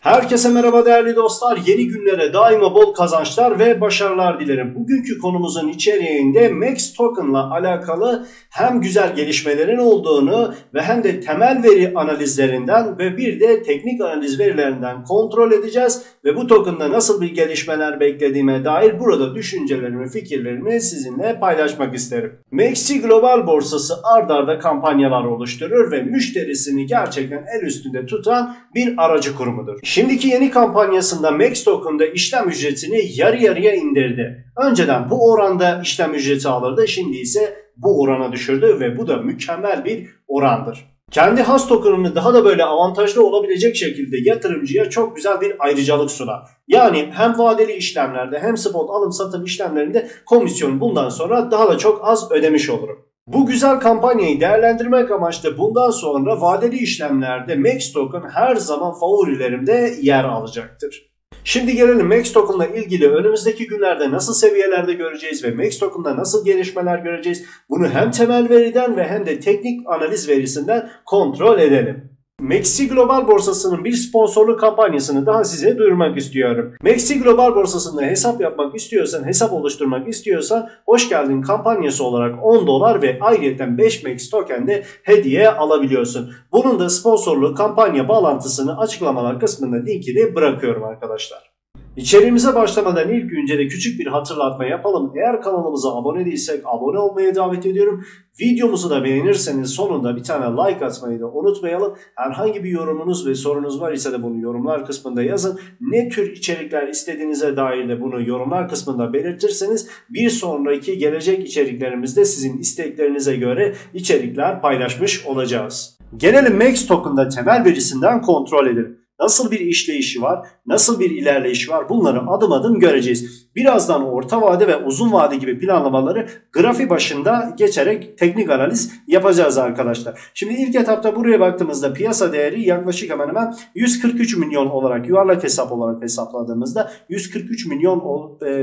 Herkese merhaba değerli dostlar. Yeni günlere daima bol kazançlar ve başarılar dilerim. Bugünkü konumuzun içeriğinde Max Token'la alakalı hem güzel gelişmelerin olduğunu ve hem de temel veri analizlerinden ve bir de teknik analiz verilerinden kontrol edeceğiz. Ve bu token'da nasıl bir gelişmeler beklediğime dair burada düşüncelerimi, fikirlerimi sizinle paylaşmak isterim. MaxC Global borsası ard arda kampanyalar oluşturur ve müşterisini gerçekten el üstünde tutan bir aracı kurumudur. Şimdiki yeni kampanyasında Max Token'da işlem ücretini yarı yarıya indirdi. Önceden bu oranda işlem ücreti alırdı, şimdi ise bu orana düşürdü ve bu da mükemmel bir orandır. Kendi has token'ını daha da böyle avantajlı olabilecek şekilde yatırımcıya çok güzel bir ayrıcalık sunar. Yani hem vadeli işlemlerde hem spot alım satım işlemlerinde komisyon bundan sonra daha da çok az ödemiş olurum. Bu güzel kampanyayı değerlendirmek amaçlı bundan sonra vadeli işlemlerde Max Token her zaman favorilerimde yer alacaktır. Şimdi gelelim Max Token'la ilgili önümüzdeki günlerde nasıl seviyelerde göreceğiz ve Max Token'da nasıl gelişmeler göreceğiz? Bunu hem temel veriden ve hem de teknik analiz verisinden kontrol edelim. MaxC Global borsasının bir sponsorluk kampanyasını daha size duyurmak istiyorum. MaxC Global borsasında hesap yapmak istiyorsan, hesap oluşturmak istiyorsan hoş geldin kampanyası olarak $10 ve ayrıca 5 Max token de hediye alabiliyorsun. Bunun da sponsorluk kampanya bağlantısını açıklamalar kısmında linkini bırakıyorum arkadaşlar. İçeriğimize başlamadan ilk önce de küçük bir hatırlatma yapalım. Eğer kanalımıza abone değilsek abone olmaya davet ediyorum. Videomuzu da beğenirseniz sonunda bir tane like atmayı da unutmayalım. Herhangi bir yorumunuz ve sorunuz var ise de bunu yorumlar kısmında yazın. Ne tür içerikler istediğinize dair de bunu yorumlar kısmında belirtirseniz bir sonraki gelecek içeriklerimizde sizin isteklerinize göre içerikler paylaşmış olacağız. Gelelim Max Token'da temel verisinden kontrol edelim. Nasıl bir işleyişi var, nasıl bir ilerleyişi var bunları adım adım göreceğiz. Birazdan orta vade ve uzun vade gibi planlamaları grafik başında geçerek teknik analiz yapacağız arkadaşlar. Şimdi ilk etapta buraya baktığımızda piyasa değeri yaklaşık hemen 143 milyon olarak yuvarlak hesap olarak hesapladığımızda 143 milyon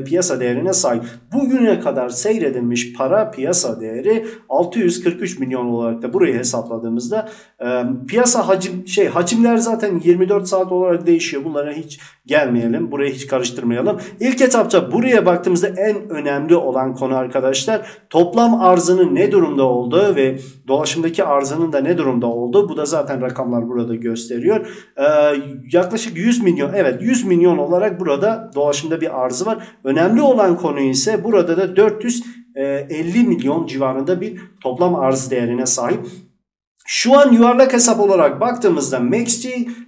piyasa değerine sahip. Bugüne kadar seyredilmiş para piyasa değeri 643 milyon olarak da burayı hesapladığımızda piyasa hacimler zaten 24 saat olarak değişiyor. Bunlara hiç gelmeyelim. Burayı hiç karıştırmayalım. İlk etapta buraya baktığımızda en önemli olan konu arkadaşlar toplam arzının ne durumda olduğu ve dolaşımdaki arzının da ne durumda olduğu. Bu da zaten rakamlar burada gösteriyor. Yaklaşık 100 milyon, evet 100 milyon olarak burada dolaşımda bir arzı var. Önemli olan konu ise burada da 450 milyon civarında bir toplam arz değerine sahip. Şu an yuvarlak hesap olarak baktığımızda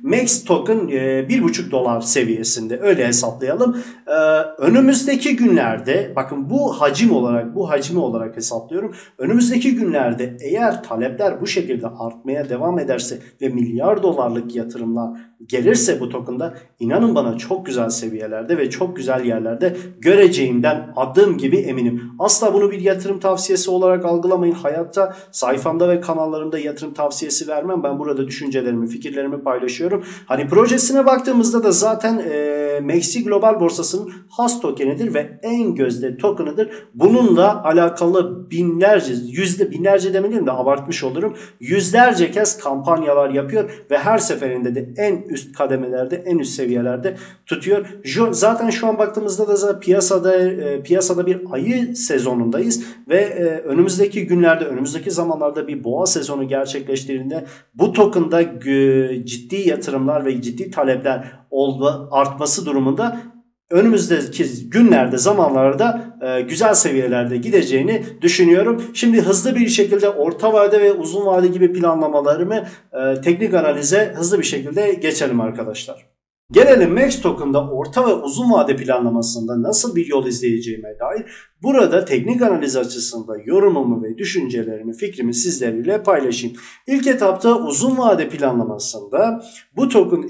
Max Token $1,5 seviyesinde, öyle hesaplayalım. Önümüzdeki günlerde bakın bu hacmi olarak hesaplıyorum. Önümüzdeki günlerde eğer talepler bu şekilde artmaya devam ederse ve milyar dolarlık yatırımlar gelirse bu token'da inanın bana çok güzel seviyelerde ve çok güzel yerlerde göreceğimden adım gibi eminim. Asla bunu bir yatırım tavsiyesi olarak algılamayın. Hayatta sayfamda ve kanallarımda yatırım tavsiyesi vermem. Ben burada düşüncelerimi, fikirlerimi paylaşıyorum. Hani projesine baktığımızda da zaten MaxC Global borsasının has tokenidir ve en gözde tokenıdır. Bununla alakalı binlerce demeliyim de abartmış olurum. Yüzlerce kez kampanyalar yapıyor ve her seferinde de en üst kademelerde, en üst seviyelerde tutuyor. Zaten şu an baktığımızda da piyasada bir ayı sezonundayız ve önümüzdeki günlerde, önümüzdeki zamanlarda bir boğa sezonu gerçekleştiğinde bu token'da ciddi yatırımlar ve ciddi talepler artması durumunda önümüzdeki günlerde, zamanlarda güzel seviyelerde gideceğini düşünüyorum. Şimdi hızlı bir şekilde orta vade ve uzun vade gibi planlamalarımı teknik analize hızlı bir şekilde geçelim arkadaşlar. Gelelim Max Token'da orta ve uzun vade planlamasında nasıl bir yol izleyeceğime dair burada teknik analiz açısından yorumumu ve düşüncelerimi, fikrimi sizlerle paylaşayım. İlk etapta uzun vade planlamasında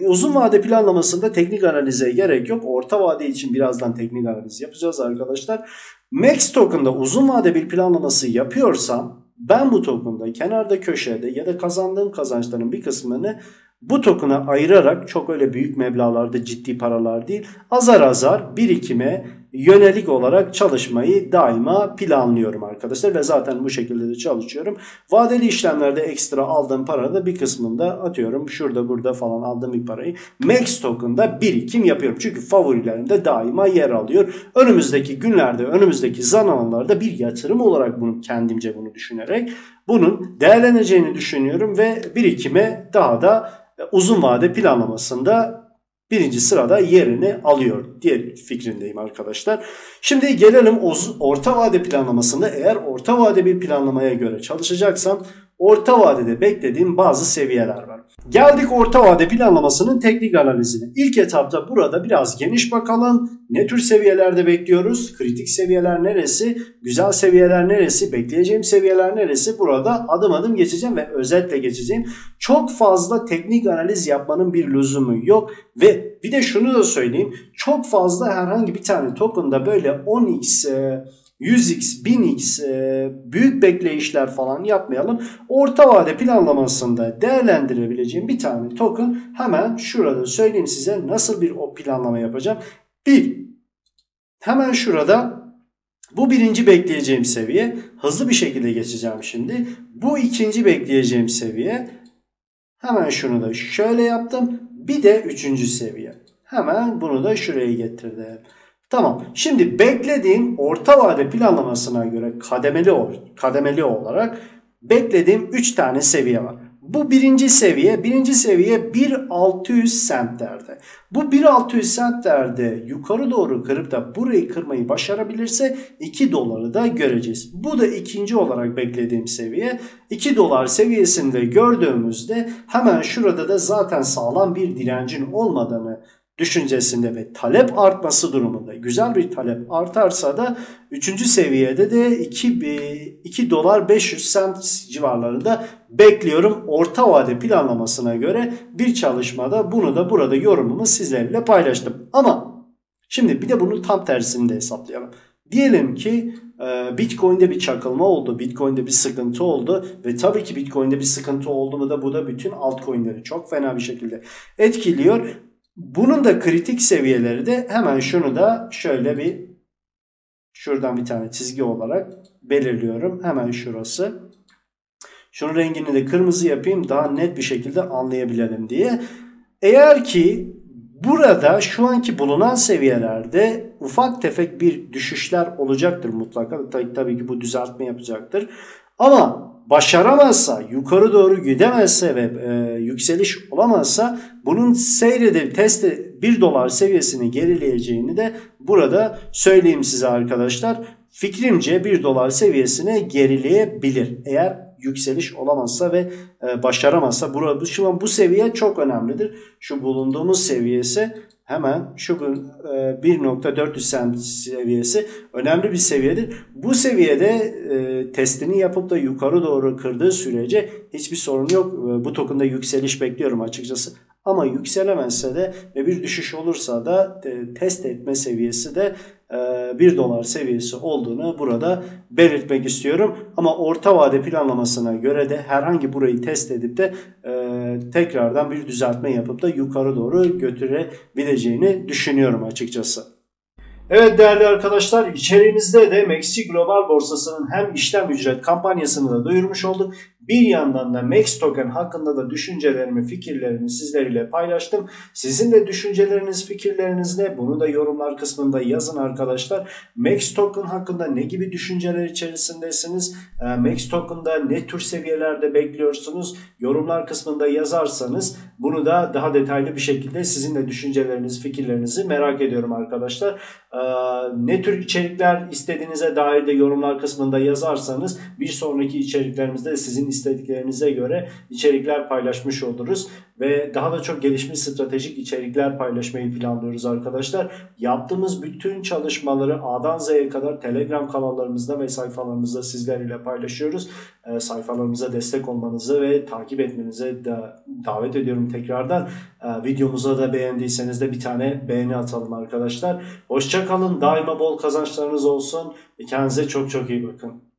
uzun vade planlamasında teknik analize gerek yok. Orta vade için birazdan teknik analiz yapacağız arkadaşlar. Max Token'da uzun vade bir planlaması yapıyorsam ben bu token'da kenarda köşede ya da kazandığım kazançların bir kısmını bu token'a ayırarak, çok öyle büyük meblağlarda ciddi paralar değil, azar azar birikime yönelik olarak çalışmayı daima planlıyorum arkadaşlar ve zaten bu şekilde de çalışıyorum. Vadeli işlemlerde ekstra aldığım parada bir kısmını da atıyorum. Şurada burada falan aldığım bir parayı Max Token'da birikim yapıyorum. Çünkü favorilerimde daima yer alıyor. Önümüzdeki günlerde, önümüzdeki zamanlarda bir yatırım olarak bunu kendimce düşünerek bunun değerleneceğini düşünüyorum ve birikime daha da uzun vade planlamasında birinci sırada yerini alıyor diye fikrindeyim arkadaşlar. Şimdi gelelim orta vade planlamasında. Eğer orta vade bir planlamaya göre çalışacaksam orta vadede beklediğim bazı seviyeler var. Geldik orta vade planlamasının teknik analizine. İlk etapta burada biraz geniş bakalım. Ne tür seviyelerde bekliyoruz? Kritik seviyeler neresi? Güzel seviyeler neresi? Bekleyeceğim seviyeler neresi? Burada adım adım geçeceğim ve özetle geçeceğim. Çok fazla teknik analiz yapmanın bir lüzumu yok. Ve bir de şunu da söyleyeyim. Çok fazla herhangi bir tane token'da böyle 10x 100x, 1000x büyük bekleyişler falan yapmayalım. Orta vade planlamasında değerlendirebileceğim bir tane token hemen şurada söyleyeyim size nasıl bir planlama yapacağım. Hemen şurada bu birinci bekleyeceğim seviye. Hızlı bir şekilde geçeceğim şimdi. Bu ikinci bekleyeceğim seviye. Hemen şunu da şöyle yaptım. Bir de üçüncü seviye. Hemen bunu da şuraya getirdim. Tamam. Şimdi beklediğim orta vade planlamasına göre kademeli olarak beklediğim 3 tane seviye var. Bu birinci seviye 1600 centlerde. Bu 1600 centlerde yukarı doğru kırıp da burayı kırmayı başarabilirse 2 doları da göreceğiz. Bu da ikinci olarak beklediğim seviye. 2 dolar seviyesinde gördüğümüzde hemen şurada da zaten sağlam bir direncin olmadığını düşüncesinde ve talep artması durumunda güzel bir talep artarsa da 3. seviyede de 2 dolar 500 cent civarlarında bekliyorum. Orta vade planlamasına göre bir çalışmada bunu da burada yorumumu sizlerle paylaştım. Ama şimdi bir de bunu tam tersini de hesaplayalım. Diyelim ki Bitcoin'de bir çakılma oldu. Bitcoin'de bir sıkıntı oldu. Ve tabii ki Bitcoin'de bir sıkıntı oldu mu da bu da bütün altcoin'leri çok fena bir şekilde etkiliyor. Bunun da kritik seviyeleri de hemen şunu da şöyle şuradan bir tane çizgi olarak belirliyorum. Hemen şurası. Şunun rengini de kırmızı yapayım daha net bir şekilde anlayabilelim diye. Eğer ki burada şu anki bulunan seviyelerde ufak tefek bir düşüşler olacaktır mutlaka. Tabii ki bu düzeltme yapacaktır. Ama başaramazsa, yukarı doğru gidemezse ve yükseliş olamazsa bunun seyredip 1 dolar seviyesini gerileyeceğini de burada söyleyeyim size arkadaşlar. Fikrimce 1 dolar seviyesine gerileyebilir. Eğer yükseliş olamazsa ve başaramazsa bu seviye çok önemlidir. Şu bulunduğumuz seviyesi hemen şu 1.400 cent seviyesi önemli bir seviyedir. Bu seviyede testini yapıp da yukarı doğru kırdığı sürece hiçbir sorun yok. Bu token'da yükseliş bekliyorum açıkçası. Ama yükselemezse de ve bir düşüş olursa da test etme seviyesi de 1 dolar seviyesi olduğunu burada belirtmek istiyorum. Ama orta vade planlamasına göre de herhangi burayı test edip de tekrardan bir düzeltme yapıp da yukarı doğru götürebileceğini düşünüyorum açıkçası. Evet değerli arkadaşlar, içeriğimizde de MaxC Global Borsası'nın hem işlem ücret kampanyasını da duyurmuş olduk. Bir yandan da Max Token hakkında da düşüncelerimi, fikirlerimi sizlerle paylaştım. Sizin de düşünceleriniz, fikirleriniz ne? Bunu da yorumlar kısmında yazın arkadaşlar. Max Token hakkında ne gibi düşünceler içerisindesiniz? Max Token'da ne tür seviyelerde bekliyorsunuz? Yorumlar kısmında yazarsanız bunu da daha detaylı bir şekilde sizin de düşünceleriniz, fikirlerinizi merak ediyorum arkadaşlar. Ne tür içerikler istediğinize dair de yorumlar kısmında yazarsanız bir sonraki içeriklerimizde sizin istediklerinize göre içerikler paylaşmış oluruz. Ve daha da çok gelişmiş stratejik içerikler paylaşmayı planlıyoruz arkadaşlar. Yaptığımız bütün çalışmaları A'dan Z'ye kadar Telegram kanallarımızda ve sayfalarımızda sizlerle paylaşıyoruz. Sayfalarımıza destek olmanızı ve takip etmenize davet ediyorum tekrardan. Videomuza da beğendiyseniz de bir tane beğeni atalım arkadaşlar. Hoşça kalın, daima bol kazançlarınız olsun. Kendinize çok çok iyi bakın.